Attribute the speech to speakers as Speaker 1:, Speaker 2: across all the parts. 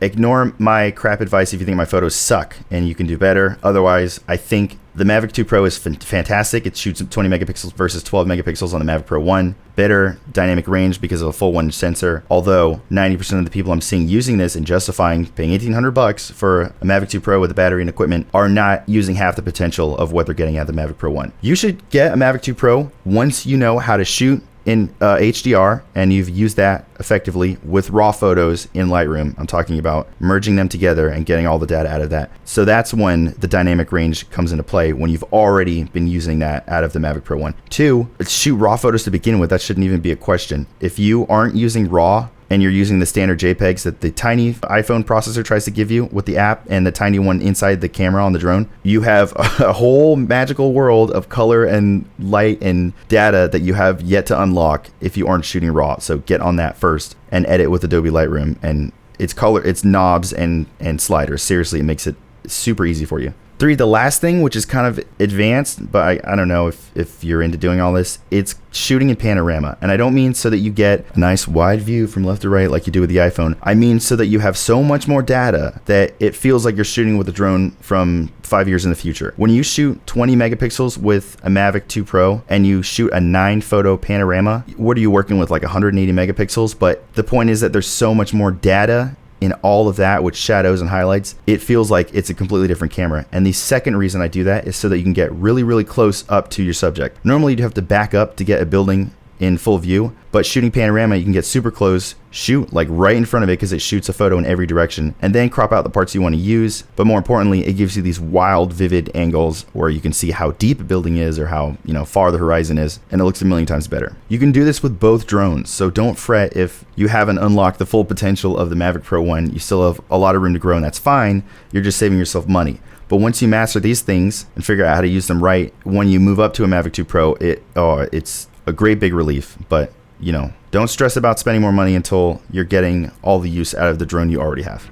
Speaker 1: Ignore my crap advice if you think my photos suck and you can do better. Otherwise, I think the Mavic 2 Pro is fantastic. It shoots at 20 megapixels versus 12 megapixels on the Mavic Pro 1. Better dynamic range because of a full 1-inch sensor. Although 90% of the people I'm seeing using this and justifying paying $1,800 for a Mavic 2 Pro with a battery and equipment are not using half the potential of what they're getting out of the Mavic Pro 1. You should get a Mavic 2 Pro once you know how to shoot in HDR and you've used that effectively with raw photos in Lightroom. I'm talking about merging them together and getting all the data out of that. So that's when the dynamic range comes into play, when you've already been using that out of the Mavic Pro 1. 2, shoot raw photos to begin with. That shouldn't even be a question. If you aren't using raw and you're using the standard JPEGs that the tiny iPhone processor tries to give you with the app and the tiny one inside the camera on the drone, you have a whole magical world of color and light and data that you have yet to unlock if you aren't shooting raw. So get on that first and edit with Adobe Lightroom, and it's knobs and sliders. Seriously, it makes it super easy for you. 3, the last thing, which is kind of advanced, but I don't know if you're into doing all this, it's shooting in Panarama. And I don't mean so that you get a nice wide view from left to right like you do with the iPhone. I mean so that you have so much more data that it feels like you're shooting with a drone from 5 years in the future. When you shoot 20 megapixels with a Mavic 2 Pro and you shoot a 9-photo panorama, what are you working with, like 180 megapixels? But the point is that there's so much more data in all of that with shadows and highlights. It feels like it's a completely different camera. And the second reason I do that is so that you can get really, really close up to your subject. Normally you'd have to back up to get a building in full view, but shooting Panorama, you can get super close, shoot like right in front of it because it shoots a photo in every direction, and then crop out the parts you want to use. But more importantly, it gives you these wild, vivid angles where you can see how deep a building is or how, far the horizon is, and it looks a million times better. You can do this with both drones, so don't fret if you haven't unlocked the full potential of the Mavic Pro 1. You still have a lot of room to grow, and that's fine. You're just saving yourself money. But once you master these things and figure out how to use them right, when you move up to a Mavic 2 Pro, it's a great big relief. But don't stress about spending more money until you're getting all the use out of the drone you already have.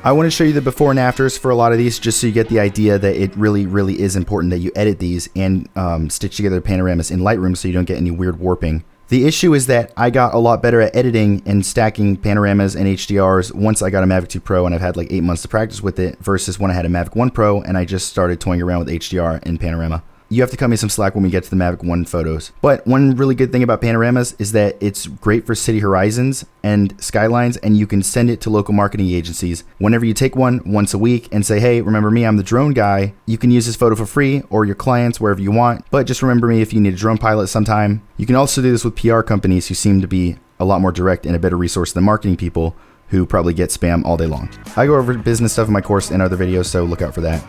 Speaker 1: I want to show you the before and afters for a lot of these, just so you get the idea that it really, really is important that you edit these and stitch together panoramas in Lightroom so you don't get any weird warping. The issue is that I got a lot better at editing and stacking panoramas and HDRs once I got a Mavic 2 Pro and I've had like 8 months to practice with it, versus when I had a Mavic 1 Pro and I just started toying around with HDR and panorama. You have to cut me some slack when we get to the Mavic 1 photos. But one really good thing about panoramas is that it's great for city horizons and skylines, and you can send it to local marketing agencies. Whenever you take one once a week and say, hey, remember me, I'm the drone guy, you can use this photo for free, or your clients, wherever you want. But just remember me if you need a drone pilot sometime. You can also do this with PR companies who seem to be a lot more direct and a better resource than marketing people who probably get spam all day long. I go over business stuff in my course and other videos, so look out for that.